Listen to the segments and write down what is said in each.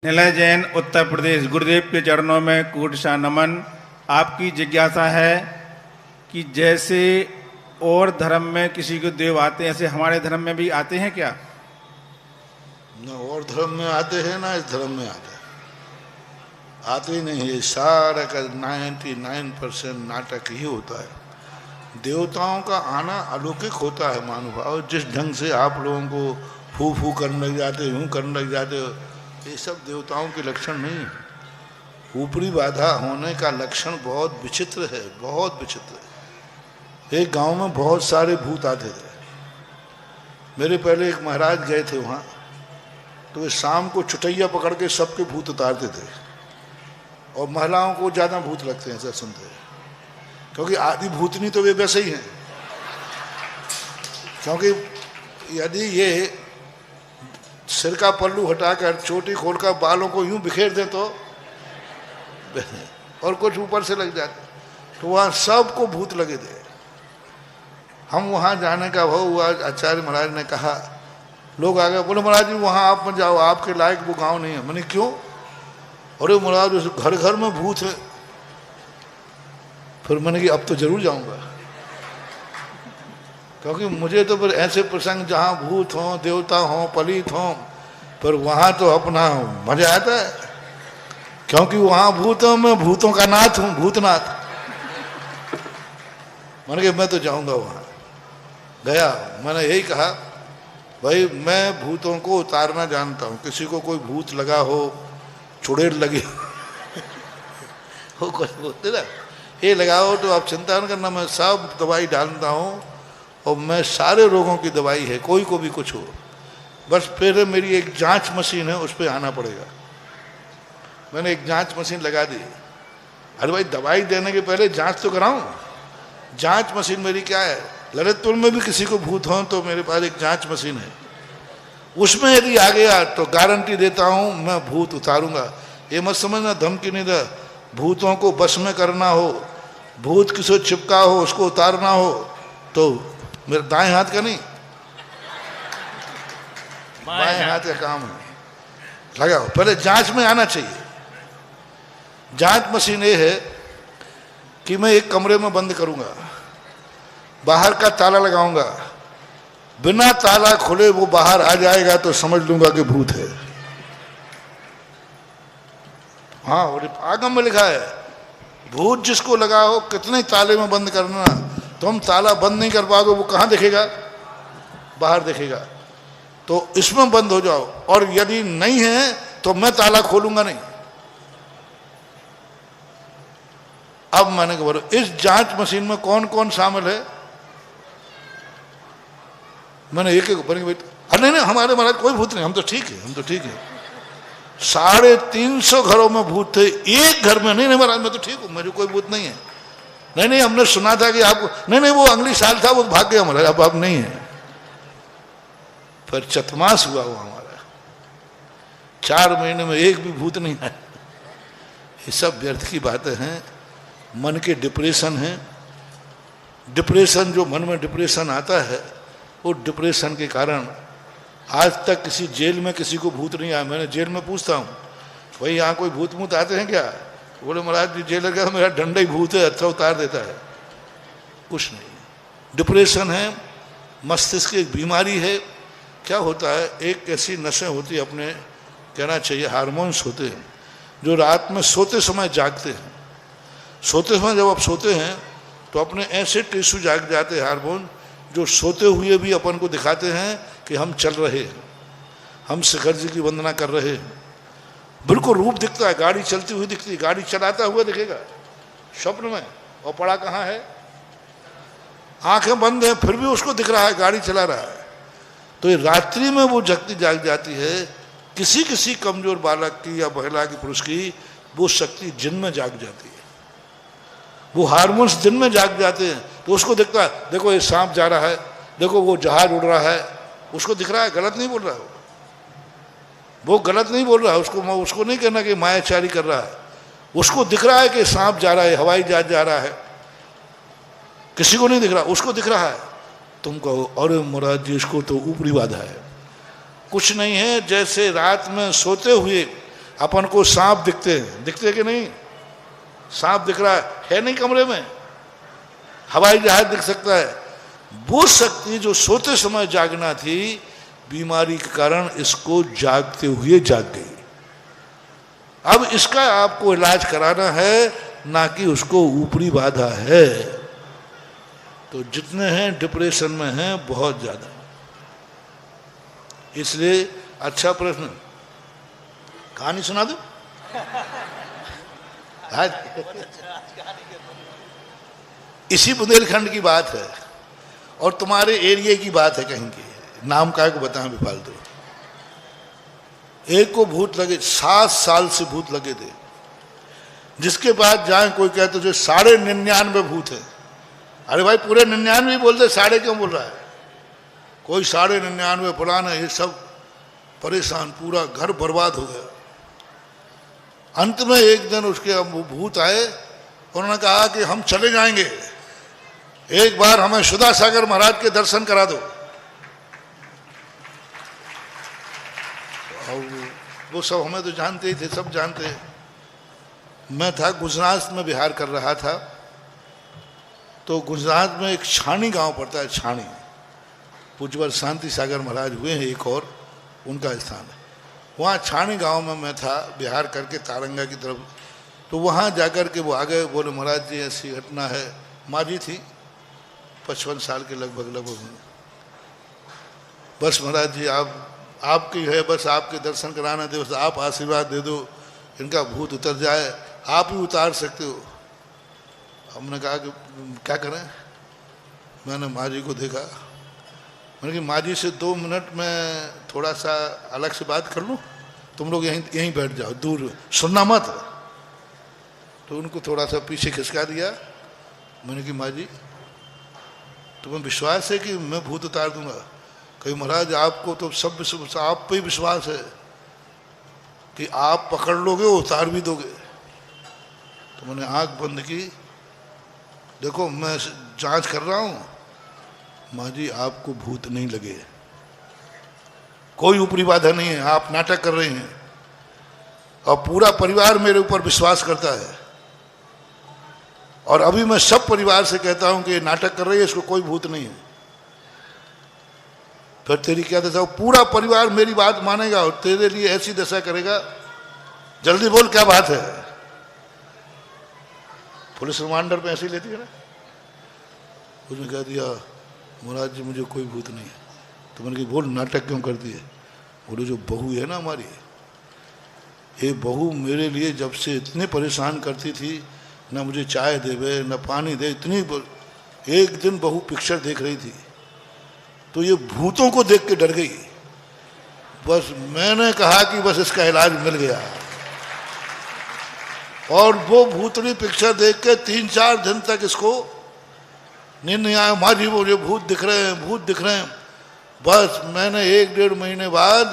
निलय जैन, उत्तर प्रदेश। गुरुदेव के चरणों में कोटि नमन। आपकी जिज्ञासा है कि जैसे और धर्म में किसी को देव आते हैं, ऐसे हमारे धर्म में भी आते हैं क्या? न और धर्म में आते हैं ना इस धर्म में आते ही नहीं है। सारा का 99% नाटक ही होता है। देवताओं का आना अलौकिक होता है महानुभाव। जिस ढंग से आप लोगों को फू फू करने लग जाते, यूँ करने लग जाते, ये सब देवताओं के लक्षण नहीं है। ऊपरी बाधा होने का लक्षण बहुत विचित्र है, बहुत विचित्र है। एक गांव में बहुत सारे भूत आते थे। मेरे पहले एक महाराज गए थे वहाँ, तो वे शाम को चुटैया पकड़ के सबके भूत उतारते थे। और महिलाओं को ज़्यादा भूत लगते हैं, ऐसा सुनते हैं, क्योंकि आदि भूतनी तो वे वैसे ही हैं। क्योंकि यदि ये सिर का पल्लू हटाकर चोटी खोलकर बालों को यूं बिखेर दें तो और कुछ ऊपर से लग जाते, तो वहाँ सबको भूत लगे थे। हम वहाँ जाने का भाव हुआ। आचार्य महाराज ने कहा, लोग आ गए, बोले महाराज जी वहाँ आप मत जाओ, आपके लायक वो गांव नहीं है। मैंने क्यों? अरे महाराज घर घर में भूत है। फिर मैंने कि अब तो जरूर जाऊंगा, क्योंकि मुझे तो फिर ऐसे प्रसंग जहाँ भूत हों, देवता हों, पलित हों, पर वहाँ तो अपना मजा आता है। क्योंकि वहाँ भूत हूँ, मैं भूतों का नाथ हूँ, भूतनाथ। मैंने कहा मैं तो जाऊंगा वहाँ। गया, मैंने यही कहा, भाई मैं भूतों को उतारना जानता हूँ। किसी को कोई भूत लगा हो, चुड़ैल लगी हो, कुछ बोलते ना, ये लगाओ तो आप चिंता न करना, मैं सब दवाई डालता हूँ और मैं सारे रोगों की दवाई है, कोई को भी कुछ हो। बस फिर मेरी एक जांच मशीन है, उस पर आना पड़ेगा। मैंने एक जांच मशीन लगा दी। अरे भाई दवाई देने के पहले जांच तो कराऊं। जांच मशीन मेरी क्या है, ललितपुर में भी किसी को भूत हो तो मेरे पास एक जांच मशीन है। उसमें यदि आ गया तो गारंटी देता हूं मैं भूत उतारूंगा। ये मत समझना धमकी नहीं दे। भूतों को बस में करना हो, भूत किसी चिपका हो, उसको उतारना हो, तो मेरे दाएं हाथ का नहीं, बाएं हाथ का काम है। लगाओ, पहले जांच में आना चाहिए। जांच मशीन ये है कि मैं एक कमरे में बंद करूंगा, बाहर का ताला लगाऊंगा, बिना ताला खुले वो बाहर आ जाएगा तो समझ लूंगा कि भूत है। हाँ, और आगम में लिखा है, भूत जिसको लगाओ कितने ताले में बंद करना, तुम ताला बंद नहीं कर पाओगे, वो कहाँ देखेगा? बाहर देखेगा। तो इसमें बंद हो जाओ, और यदि नहीं है तो मैं ताला खोलूंगा नहीं। अब मैंने कहा बोलो, इस जांच मशीन में कौन कौन शामिल है? मैंने एक एक ऊपर बैठ, नहीं हमारे महाराज कोई भूत नहीं, हम तो ठीक है, हम तो ठीक है। 350 घरों में भूत थे, एक घर में नहीं महाराज मैं तो ठीक हूँ, मुझे कोई भूत नहीं है। नहीं हमने सुना था कि आपको, नहीं वो अगली साल था, वो भाग गया महाराज, अब नहीं है। फिर चतमास हुआ वो हमारा, 4 महीने में एक भी भूत नहीं आया। ये सब व्यर्थ की बातें हैं, मन के डिप्रेशन है। डिप्रेशन, जो मन में डिप्रेशन आता है, वो डिप्रेशन के कारण आज तक किसी जेल में किसी को भूत नहीं आया। मैंने जेल में पूछता हूँ, भाई यहाँ कोई भूत मूत आते हैं क्या? बोले महाराज जी जेलर का मेरा डंडा ही भूत है, अच्छा उतार देता है। कुछ नहीं, डिप्रेशन है, मस्तिष्क की बीमारी है। क्या होता है, एक ऐसी नसें होती है, अपने कहना चाहिए हार्मोन्स होते हैं, जो रात में सोते समय जागते हैं। सोते समय जब आप सोते हैं तो अपने ऐसे टिश्यू जाग जाते हैं, हार्मोन, जो सोते हुए भी अपन को दिखाते हैं कि हम चल रहे हैं, हम शिखर जी की वंदना कर रहे हैं। बिल्कुल रूप दिखता है, गाड़ी चलती हुई दिखती है, गाड़ी चलाता हुआ दिखेगा स्वप्न में, और पड़ा कहाँ है? आंखें बंद हैं फिर भी उसको दिख रहा है गाड़ी चला रहा है। तो ये रात्रि में वो शक्ति जाग जाती है। किसी किसी कमजोर बालक की या महिला की, पुरुष की, वो शक्ति जिन में जाग जाती है। वो हार्मोन्स दिन में जाग जाते हैं, तो उसको दिखता है, देखो ये सांप जा रहा है, देखो वो जहाज उड़ रहा है, उसको दिख रहा है, गलत नहीं बोल रहा है वो गलत नहीं बोल रहा है। उसको नहीं कहना कि मायाचारी कर रहा है, उसको दिख रहा है कि सांप जा रहा है, हवाई जहाज जा रहा है। किसी को नहीं दिख रहा, उसको दिख रहा है। तुम कहो अरे महाराज जी इसको तो ऊपरी बाधा है। कुछ नहीं है, जैसे रात में सोते हुए अपन को सांप दिखते हैं, दिखते कि नहीं? सांप दिख रहा है नहीं कमरे में, हवाई जहाज दिख सकता है। वो शक्ति जो सोते समय जागना थी, बीमारी के कारण इसको जागते हुए जाग गई। अब इसका आपको इलाज कराना है, ना कि उसको ऊपरी बाधा है। तो जितने हैं डिप्रेशन में हैं बहुत ज्यादा। इसलिए अच्छा प्रश्न, कहानी सुना दो आज। इसी बुंदेलखंड की बात है और तुम्हारे एरिया की बात है कहीं की, नाम काय को बताएं बेफालतू। एक को भूत लगे, 7 साल से भूत लगे थे, जिसके बाद जाए कोई कहते जो 99.5 भूत है। अरे भाई पूरे 99 बोलते, 1.5 क्यों बोल रहा है? कोई 99.5 पुराना, ये सब परेशान, पूरा घर बर्बाद हो गया। अंत में एक दिन उसके भूत आए, उन्होंने कहा कि हम चले जाएंगे, एक बार हमें सुधा सागर महाराज के दर्शन करा दो। और वो सब हमें तो जानते ही थे, सब जानते हैं। मैं था गुजरात में, बिहार कर रहा था, तो गुजरात में एक छाणी गांव पड़ता है, छाणी, पूज्यवर शांति सागर महाराज हुए हैं, एक और उनका स्थान है। वहाँ छाणी गांव में मैं था, बिहार करके तारंगा की तरफ। तो वहाँ जाकर के वो आ गए, बोले महाराज जी ऐसी घटना है। माँ जी थी 55 साल के लगभग। बस महाराज जी आपकी है, बस आपके दर्शन कराना दे, बस आप आशीर्वाद दे दो, इनका भूत उतर जाए, आप ही उतार सकते हो। हमने कहा कि क्या करें? मैंने माँ जी को देखा, मैंने कि माँ जी से 2 मिनट में थोड़ा सा अलग से बात कर लूँ, तुम लोग यहीं बैठ जाओ, दूर सुनना मत। तो उनको थोड़ा सा पीछे खिसका दिया। मैंने कि माँ जी तुम्हें विश्वास है कि मैं भूत उतार दूंगा? कहीं महाराज आपको तो सब आप पे ही विश्वास है कि आप पकड़ लोगे, उतार भी दोगे। तो मैंने आंख बंद की, देखो मैं जांच कर रहा हूं, माँ जी आपको भूत नहीं लगे, कोई ऊपरी बाधा नहीं है, आप नाटक कर रहे हैं और पूरा परिवार मेरे ऊपर विश्वास करता है। और अभी मैं सब परिवार से कहता हूं कि ये नाटक कर रही है, इसको कोई भूत नहीं है। फिर तेरी क्या दशा? पूरा परिवार मेरी बात मानेगा और तेरे लिए ऐसी दशा करेगा, जल्दी बोल क्या बात है। पुलिस रिमांडर पे ऐसे ही लेती है ना। उसने कह दिया महाराज जी मुझे कोई भूत नहीं है। तो मैंने कहा बोल नाटक क्यों करती है? बोले जो बहू है ना हमारी, ये बहू मेरे लिए जब से इतने परेशान करती थी, ना मुझे चाय देवे ना पानी दे, इतनी। एक दिन बहू पिक्चर देख रही थी तो ये भूतों को देख के डर गई। बस मैंने कहा कि बस इसका इलाज मिल गया। और वो भूतनी पिक्चर देख के 3-4 दिन तक इसको नींद नहीं आया। माँ जी मुझे भूत दिख रहे हैं, भूत दिख रहे हैं। बस मैंने 1-1.5 महीने बाद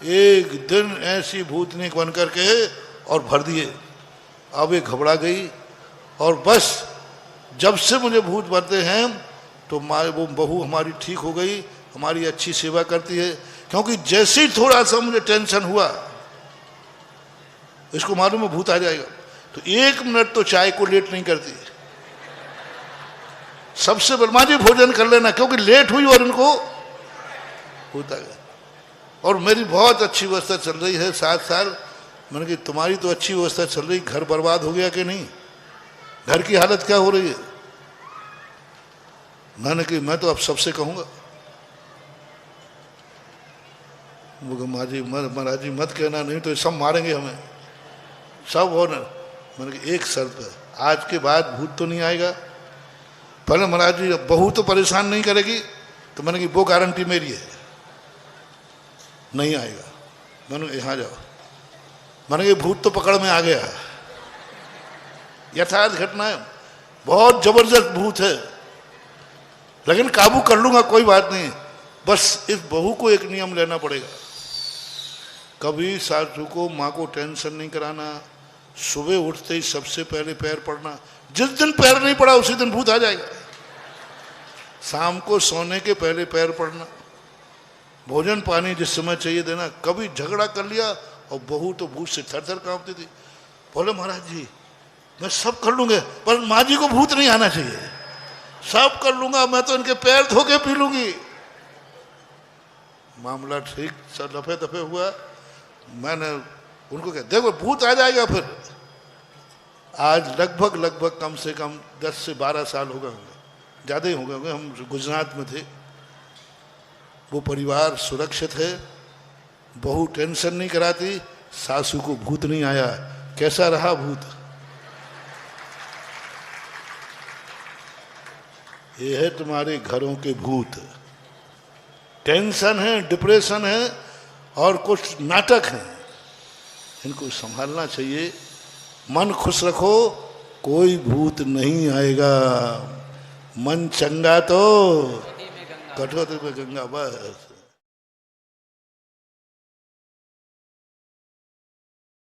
एक दिन ऐसी भूतनी बन करके और भर दिए। अब ये घबरा गई और बस जब से मुझे भूत भरते हैं तो वो बहू हमारी ठीक हो गई, हमारी अच्छी सेवा करती है। क्योंकि जैसे ही थोड़ा सा मुझे टेंशन हुआ, इसको मालूम है भूत आ जाएगा, तो 1 मिनट तो चाय को लेट नहीं करती। सबसे बलमा जी भोजन कर लेना, क्योंकि लेट हुई और इनको भूत आ गया। और मेरी बहुत अच्छी व्यवस्था चल रही है 7 साल। मैंने कहा तुम्हारी तो अच्छी व्यवस्था चल रही, घर बर्बाद हो गया कि नहीं? घर की हालत क्या हो रही है? मैंने कहा मैं तो अब सबसे कहूंगा। वो माँ जी महाराज जी मत कहना, नहीं तो सब मारेंगे हमें, सब हो ना। मैंने कहा एक शर्त है, आज के बाद भूत तो नहीं आएगा। पहले महाराज जी बहू तो परेशान नहीं करेगी, तो मैंने कहा वो गारंटी मेरी है, नहीं आएगा। मैंने यहाँ जाओ, मैंने कहा भूत तो पकड़ में आ गया। यथार्थ घटना है, बहुत जबरदस्त भूत है, लेकिन काबू कर लूंगा, कोई बात नहीं। बस इस बहू को एक नियम लेना पड़ेगा, कभी सासू को माँ को टेंशन नहीं कराना, सुबह उठते ही सबसे पहले पैर पड़ना। जिस दिन पैर नहीं पड़ा उसी दिन भूत आ जाएगा। शाम को सोने के पहले पैर पड़ना, भोजन पानी जिस समय चाहिए देना। कभी झगड़ा कर लिया और बहू तो भूत से थर थर कांपती थी। बोले महाराज जी मैं सब कर लूंगा, पर माँ जी को भूत नहीं आना चाहिए। सब कर लूंगा, मैं तो इनके पैर धो के पी लूंगी। मामला ठीक सब दफे दफे हुआ। मैंने उनको कहा देखो भूत आ जाएगा फिर। आज लगभग कम से कम 10 से 12 साल हो गए होंगे, ज़्यादा ही हो गए होंगे, हम गुजरात में थे। वो परिवार सुरक्षित है, बहू टेंशन नहीं कराती, सासू को भूत नहीं आया। कैसा रहा भूत? ये है तुम्हारे घरों के भूत। टेंशन है, डिप्रेशन है और कुछ नाटक है, इनको संभालना चाहिए। मन खुश रखो, कोई भूत नहीं आएगा। मन चंगा तो कटौती में गंगा, बस।